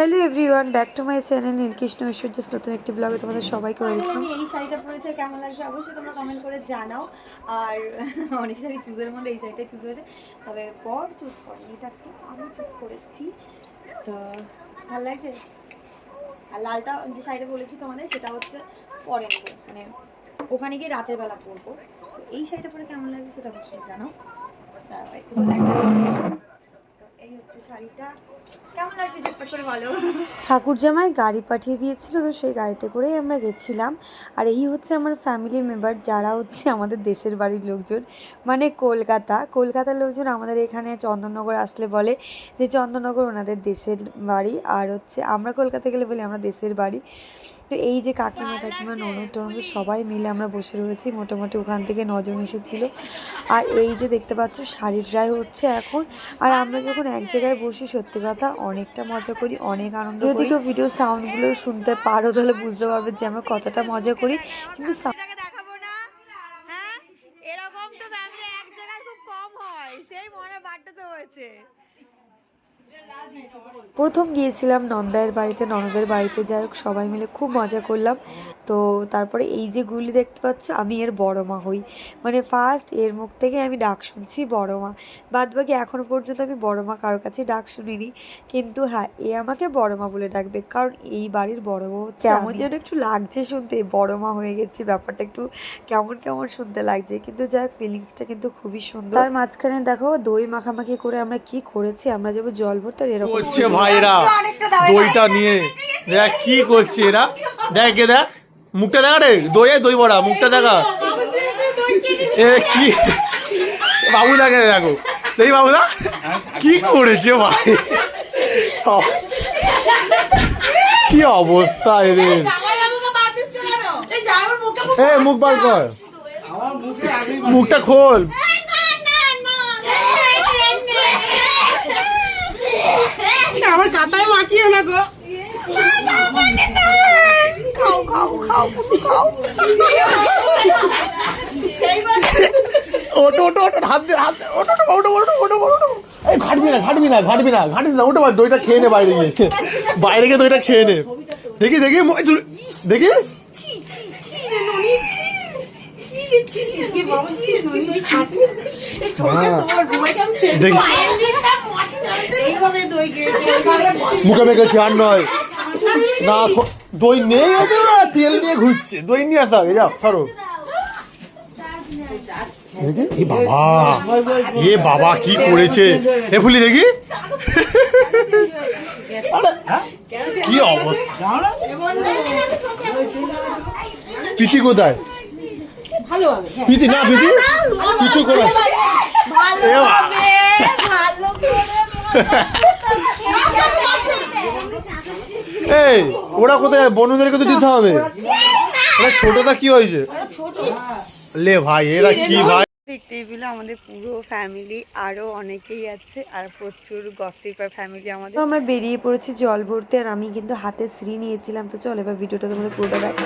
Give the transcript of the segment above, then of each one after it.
Hello everyone, back to my channel Neelkrishna Aishwarya's নতুন একটি ব্লগে তোমাদের সবাইকে ওয়েলকাম। আমি এই শাড়িটা পরেছে, কেমন লাগছে অবশ্যই তোমরা কমেন্ট করে জানাও। আর অনেক শাড়ি চুজের মধ্যে এই শাড়িটাই চুজ হয়েছে, তবে বর চুজ করেনি, এটা আজকে আমি চুজ করেছি। তো ভালো লাগছে। আর লালটা যে শাড়িটা বলেছি তোমাদের, সেটা হচ্ছে পরে নেবো, মানে ওখানে গিয়ে রাতের বেলা পরবো। তো এই শাড়িটা পরে কেমন লাগছে সেটা অবশ্যই জানাও। তো এই হচ্ছে শাড়িটা, কেমন লাগছে ঝটপট করে বলো। ঠাকুর জামাই গাড়ি পাঠিয়ে দিয়েছিল, তো সেই গাড়িতে করেই আমরা গেছিলাম। আর এই হচ্ছে আমার ফ্যামিলি মেম্বার, যারা হচ্ছে আমাদের দেশের বাড়ির লোকজন, মানে কলকাতার লোকজন আমাদের এখানে চন্দননগর আসলে বলে যে চন্দননগর ওনাদের দেশের বাড়ি, আর হচ্ছে আমরা কলকাতা গেলে বলি আমরা দেশের বাড়ি। তো এই যে কাকিমা কাকিমা ননদ টনদ সবাই মিলে আমরা বসে রয়েছি, মোটামুটি ওখান থেকে 9 জন এসেছিল। আর এই যে দেখতে পাচ্ছ শাড়ি ড্রাই হচ্ছে এখন। আর আমরা যখন এক জায়গায় বসি, সত্যি কথা অনেকটা মজা করি, অনেক আনন্দ করি। যদি কেউ ভিডিও সাউন্ডগুলো শুনতে পারো তাহলে বুঝতে পারবে যে আমরা কতটা মজা করি, কিন্তু দেখাবো না। হ্যাঁ, এরকম তো ফ্যামিলি এক জায়গায় খুব কম হয়, সেই মনে বাড়তে হয়েছে। প্রথম গিয়েছিলাম নন্দায়ের বাড়িতে, ননদের বাড়িতে, যাই হোক সবাই মিলে খুব মজা করলাম। তো তারপরে এই যে গুলি দেখতে পাচ্ছ, আমি এর বড় মা হই, মানে ফার্স্ট এর মুখ থেকে আমি ডাক শুনছি বড় মা। বাদ বাকি এখনও পর্যন্ত আমি বড় মা কারোর কাছে ডাক শুনিনি, কিন্তু হ্যাঁ এ আমাকে বড় মা বলে ডাকবে, কারণ এই বাড়ির বড় বউ হচ্ছে। কেমন যেন একটু লাগছে শুনতে, বড় মা হয়ে গেছি, ব্যাপারটা একটু কেমন কেমন শুনতে লাগছে, কিন্তু যাই হোক ফিলিংসটা কিন্তু খুবই সুন্দর। তার মাঝখানে দেখো দই মাখামাখি করে আমরা কি করেছি, আমরা যাবো জল ভরতে, আর এরকম করছে ভাইরা দইটা নিয়ে দেখ কি করছে এরা। দেখ এ দেখ মুখটা দেখা রে, দই বড়া মুখটা দেখা। এ কি বাবু দেখে দেখো, দেখি বাবুদা কি করেছে ভাই, কি অবস্থা এদের। এ মুখ বার কর, মুখটা খোল। আমার কাতায় মাখিও না গো। খাও খাও খাও খাও। ওটো ওটো ওটো হাত দে হাত দে, ওটো ওটো ওটো ওটো ওটো। এই ঘাটবি না ওটো, দইটা খেয়ে নে বাইরে গিয়ে দইটা খেয়ে নে। দেখি দেখি দেখি মুখে মেখেছি আর নয় না, দই নেই তেল নিয়ে ঘুরছে, দই নিয়ে আসা আগে যাও সরো। এ বাবা কি করেছে এ ফুলি, দেখি কি অবস্থা। প্রীতি কোথায়? প্রীতি না, প্রীতি কিছু করে এই ওরা কোথায়, বন্ধুদেরকে তো দিতে হবে। ছোটটা কি হয়েছে লে ভাই, এরা কি ভাই। দেখতেই পেলে আমাদের পুরো ফ্যামিলি, আরও অনেকেই আছে, আর প্রচুর গসিপার ফ্যামিলি আমাদের। তো আমরা বেরিয়ে পড়েছি জল ভরতে, আর আমি কিন্তু হাতে শ্রী নিয়েছিলাম। তো চল এবার ভিডিওটা তোমাদের পুরোটা দেখা।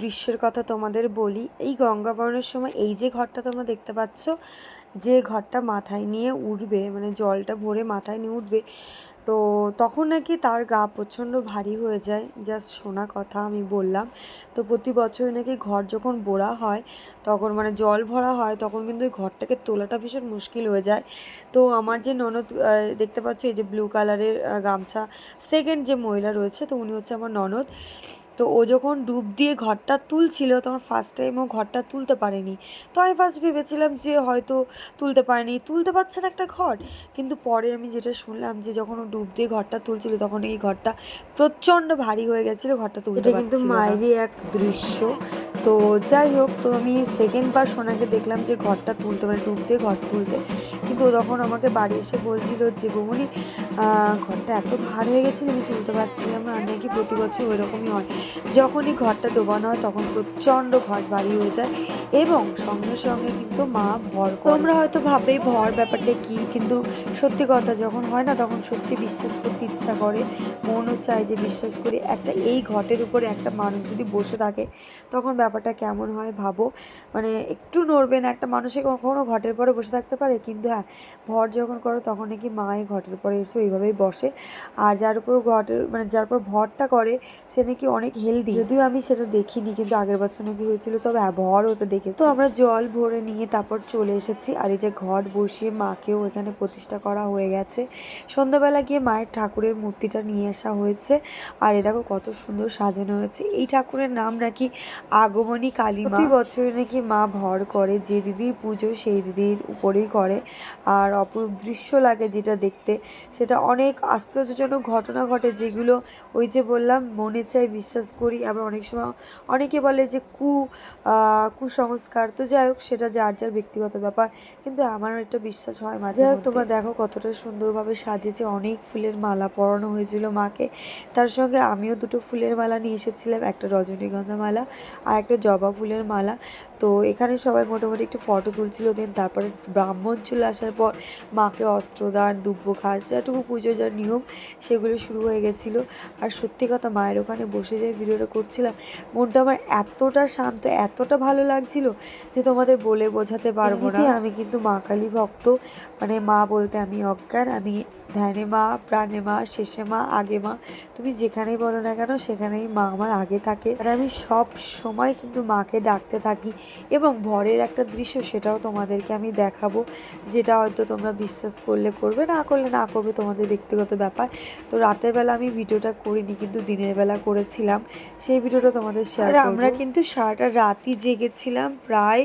দৃশ্যের কথা তোমাদের বলি। এই গঙ্গা বরণের সময় এই যে ঘরটা তোমরা দেখতে পাচ্ছ, যে ঘরটা মাথায় নিয়ে উঠবে, মানে জলটা ভরে মাথায় নিয়ে উঠবে, তো তখন নাকি তার গা প্রচণ্ড ভারী হয়ে যায়। জাস্ট শোনা কথা আমি বললাম। তো প্রতি বছর নাকি ঘর যখন বোড়া হয়, তখন মানে জল ভরা হয়, তখন কিন্তু ওই ঘরটাকে তোলাটা ভীষণ মুশকিল হয়ে যায়। তো আমার যে ননদ দেখতে পাচ্ছ, এই যে ব্লু কালারের গামছা, সেকেন্ড যে মহিলা রয়েছে, তো উনি হচ্ছে আমার ননদ। তো ও যখন ডুব দিয়ে ঘরটা তুলছিল, তখন ফার্স্ট টাইম ও ঘরটা তুলতে পারেনি। তো আমি ফার্স্ট ভেবেছিলাম যে হয়তো তুলতে পারেনি, তুলতে পারছে না একটা ঘর। কিন্তু পরে আমি যেটা শুনলাম, যে যখন ও ডুব দিয়ে ঘরটা তুলছিল, তখন এই ঘরটা প্রচণ্ড ভারী হয়ে গেছিলো, ঘরটা তুলতে পারছিল না। কিন্তু মায়েরই এক দৃশ্য। তো যাই হোক, তো আমি সেকেন্ড বার সোনাকে দেখলাম যে ঘরটা তুলতে, মানে ডুব দিয়ে ঘর তুলতে। কিন্তু ও তখন আমাকে বাড়ি এসে বলছিল যে বৌমনি, ঘরটা এত ভার হয়ে গেছিলো, আমি তুলতে পারছিলাম না। আর নাকি প্রতি বছর ওইরকমই হয়, যখনই ঘরটা ডোবানো হয় তখন প্রচণ্ড ঘর ভারী হয়ে যায়, এবং সঙ্গে সঙ্গে কিন্তু মা ভর করে। তোমরা হয়তো ভাববে ভর ব্যাপারটা কি, কিন্তু সত্যি কথা যখন হয় না, তখন সত্যি বিশ্বাস করতে ইচ্ছা করে, মনও চায় যে বিশ্বাস করি। একটা এই ঘটের উপরে একটা মানুষ যদি বসে থাকে, তখন ব্যাপারটা কেমন হয় ভাবো। মানে একটু নড়বে না, একটা মানুষে কখনো ঘটের পরে বসে থাকতে পারে? কিন্তু হ্যাঁ, ভর যখন করো তখন নাকি মা এই ঘটের পরে এসে ওইভাবেই বসে। আর যার উপর ঘটের, মানে যার উপর ভরটা করে, সে নাকি অনেক হেলদি। যদিও আমি সেটা দেখিনি, কিন্তু আগের বছর নাকি হয়েছিল, তবে হ্যাঁ, ভর হতে দেখেছি। তো আমরা জল ভরে নিয়ে তারপর চলে এসেছি। আর এই যে ঘট বসিয়ে মাকেও এখানে প্রতিষ্ঠা করা হয়ে গেছে। সন্ধ্যাবেলা গিয়ে মায়ের ঠাকুরের মূর্তিটা নিয়ে আসা হয়েছে। আর এ দেখো কত সুন্দর সাজানো হয়েছে। এই ঠাকুরের নাম নাকি আগমনী কালী মা। প্রতি বছরে নাকি মা ভর করে, যে দিদির পুজো সেই দিদির উপরেই করে। আর অপরূপ দৃশ্য লাগে যেটা দেখতে, সেটা অনেক আশ্চর্যজনক ঘটনা ঘটে, যেগুলো ওই যে বললাম মনে চাই বিশ্বাস করি। আবার অনেক সময় অনেকে বলে যে কুসংস্কার। তো যাই হোক, সেটা যার যার ব্যক্তিগত ব্যাপার, কিন্তু আমার একটা বিশ্বাস হয় মাঝে মধ্যে। তোমরা দেখো কতটা সুন্দরভাবে সাজিয়েছে, অনেক ফুলের মালা পরানো হয়েছিল মাকে। তার সঙ্গে আমিও দুটো ফুলের মালা নিয়ে এসেছিলাম, একটা রজনীগন্ধা মালা আর একটা জবা ফুলের মালা। তো এখানে সবাই মোটামুটি একটু ফটো তুলছিল। দেন তারপরে ব্রাহ্মণ চলে আসার পর মাকে অস্ত্রদান, দুব্য ঘাস, যেটুকু পুজোর যা নিয়ম, সেগুলো শুরু হয়ে গেছিলো। আর সত্যি কথা, মায়ের ওখানে বসে যে ভিডিওটা করছিলাম, মনটা আমার এতটা শান্ত, এতটা ভালো লাগছিল যে তোমাদের বলে বোঝাতে পারবো না। আমি কিন্তু মা কালী ভক্ত, মানে মা বলতে আমি অজ্ঞান। আমি ধ্যানে মা, প্রাণে মা, শেষে মা, আগে মা, তুমি যেখানেই বলো না কেন সেখানেই মা আমার আগে থাকে। আর আমি সব সময় কিন্তু মাকে ডাকতে থাকি। এবং ভরের একটা দৃশ্য, সেটাও তোমাদেরকে আমি দেখাবো, যেটা হয়তো তোমরা বিশ্বাস করলে করবে, না করলে না করবে, তোমাদের ব্যক্তিগত ব্যাপার। তো রাতের বেলা আমি ভিডিওটা করিনি, কিন্তু দিনের বেলা করেছিলাম, সেই ভিডিওটা তোমাদের শেয়ার করব। আমরা কিন্তু সারাটা রাতই জেগেছিলাম, প্রায়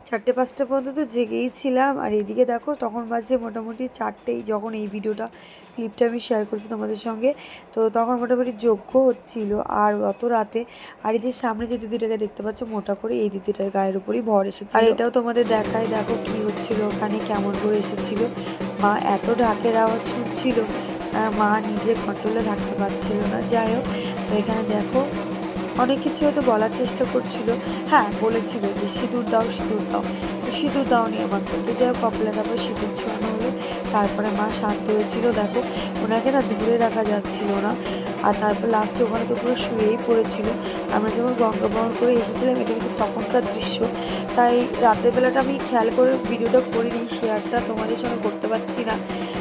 4-5টা পর্যন্ত তো জেগেই ছিলাম। আর এদিকে দেখো, তখন বাজে মোটামুটি 4টেই, যখন এই ভিডিওটা ক্লিপটা আমি শেয়ার করছি তোমাদের সঙ্গে। তো তখন মোটামুটি যজ্ঞ হচ্ছিল, আর অত রাতে। আর এই যে সামনে যে দিদিটাকে দেখতে পাচ্ছ মোটা করে, এই দিদিটার গায়ের উপরই ভর এসেছিল। আর এটাও তোমাদের দেখায়, দেখো কি হচ্ছিল ওখানে, কেমন করে এসেছিল। মা এত ঢাকের আওয়াজ শুনছিল, মা নিজে কন্ট্রোলে থাকতে পারছিল না। যাই হোক, তো এখানে দেখো অনেক কিছু হয়তো বলার চেষ্টা করছিল। হ্যাঁ, বলেছিল যে সিঁদুর দাও, সিঁদুর দাও। তো সিঁদুর দাওনি আমাকে। তো যাই হোক, কপালে তারপর সিঁদুর ছোঁয়ানো হলো। তারপরে মা শান্ত হয়েছিল। দেখো, ওনাকে না দূরে রাখা যাচ্ছিল না। আর তারপর লাস্টে ওখানে তো পুরো শুয়েই পড়েছিল। আমরা যখন গঙ্গা বরণ করে এসেছিলাম, এটা কিন্তু তখনকার দৃশ্য। তাই রাতের বেলাটা আমি খেয়াল করে ভিডিওটা করিনি, শেয়ারটা তোমাদের সঙ্গে করতে পারছি না।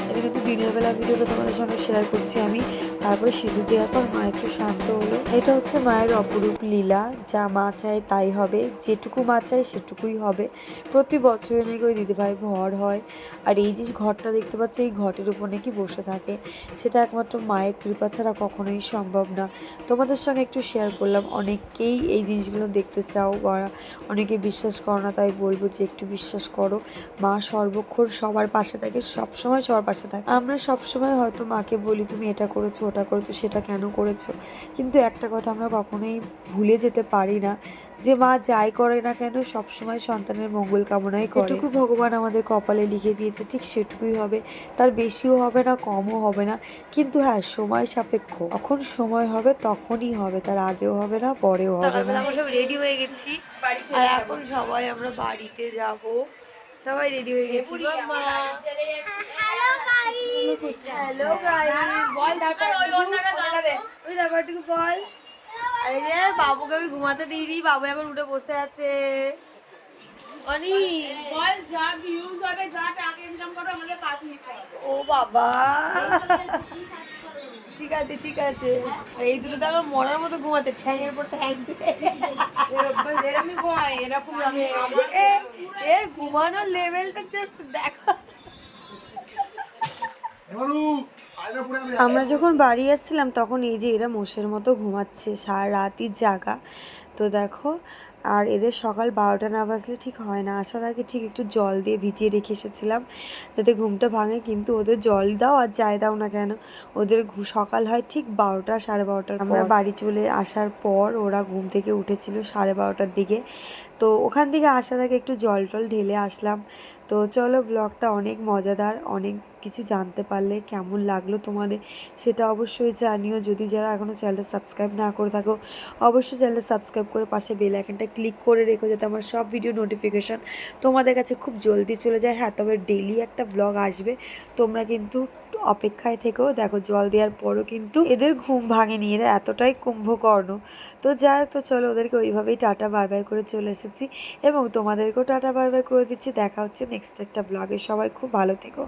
এটা কিন্তু দিনের বেলা ভিডিওটা তোমাদের সঙ্গে শেয়ার করছি আমি। তারপরে সিঁদুর দেওয়ার পর মা একটু শান্ত হলো। এটা হচ্ছে মায়ের অপরূপ লীলা, যা মা চায় তাই হবে, যেটুকু মা চায় সেটুকুই হবে। প্রতি বছরে নাকি ওই দিদিভাই ভর হয়। আর এই যে ঘরটা দেখতে পাচ্ছ, এই ঘটের উপর নাকি বসে থাকে, সেটা একমাত্র মায়ের কৃপা ছাড়া কখনোই সম্ভব না। তোমাদের সঙ্গে একটু শেয়ার করলাম। অনেকেই এই জিনিসগুলো দেখতে চাও, বা অনেকে বিশ্বাস করো না, তাই বলবো যে একটু বিশ্বাস করো। মা সর্বক্ষণ সবার পাশে থাকে, সবসময় সবার পাশে থাকে। আমরা সবসময় হয়তো মাকে বলি তুমি এটা করেছো, ওটা করেছো, সেটা কেন করেছো, কিন্তু একটা কথা আমরা কখনোই ভুলে যেতে পারি না, যে মা যাই করে না কেন সবসময় সন্তানের মঙ্গল কামনাই করে। এটুকু ভগবান আমাদের কপালে লিখে দিয়েছে, ঠিক সেটুকুই হবে, তার বেশিও হবে না, কমও হবে না। কিন্তু হ্যাঁ, সময় সাপেক্ষ, যখন সময় হবে তখনই হবে, তার আগেও হবে না, পরেও হবে না। আমরা সব রেডি হয়ে গেছি, আর এখন সবাই আমরা বাড়িতে যাব। সবাই রেডি হয়ে গেছি। হ্যালো গাইস, বল ব্যাপারটুকু বল। এই যে বাবুকে আমি ঘুমাতে দিয়ে দিই, বাবু এখন উঠে বসে আছে। অনি বল যা ভিউজ হবে, যা টাকা ইনকাম করো, আমাদের পাঁচ মিনিট ও বাবা, ঠিক আছে ঠিক আছে। আর এই দুটো তো আমার মরার মতো ঘুমাতে, ঠ্যাঙের পর ঠ্যাং দিয়ে। এরকমই হয়, এরকম আমি এর ঘুমানোর লেভেলটা জাস্ট দেখো। আমরা যখন বাড়ি আসছিলাম তখন এই যে এরা মোষের মতো ঘুমাচ্ছে, সারা রাতই জাগা। তো দেখো, আর এদের সকাল 12টা না বাজলে ঠিক হয় না। আসার আগে ঠিক একটু জল দিয়ে ভিজিয়ে রেখে এসেছিলাম যাতে ঘুমটা ভাঙে, কিন্তু ওদের জল দাও আর যাই দাও না কেন ওদের সকাল হয় ঠিক 12টা 12:30টার। আমরা বাড়ি চলে আসার পর ওরা ঘুম থেকে উঠেছিল 12:30টার দিকে। তো ওখান থেকে আসার আগে একটু জল টল ঢেলে আসলাম। তো চলো, ব্লগটা অনেক মজাদার, অনেক কিছু জানতে পারলে। কেমন লাগলো তোমাদের সেটা অবশ্যই জানিও। যদি যারা এখনও চ্যানেলটা সাবস্ক্রাইব না করে থাকো অবশ্যই চ্যানেলটা সাবস্ক্রাইব করে পাশে বেল আইকনটা ক্লিক করে রেখো যাতে আমার সব ভিডিও নোটিফিকেশান তোমাদের কাছে খুব জলদি চলে যায়। হ্যাঁ, তবে ডেইলি একটা ব্লগ আসবে, তোমরা কিন্তু অপেক্ষায় থেকেও দেখো। জল দেওয়ার পরও কিন্তু এদের ঘুম ভাঙেনি, এরা এতটাই কুম্ভকর্ণ। তো যাই হোক, তো চলো ওদেরকে ওইভাবেই টাটা বাই বাই করে চলে এসেছি এবং তোমাদেরকেও টাটা বাই বাই করে দিচ্ছি। দেখা হচ্ছে নেক্সট একটা ব্লগে। সবাই খুব ভালো থেকো।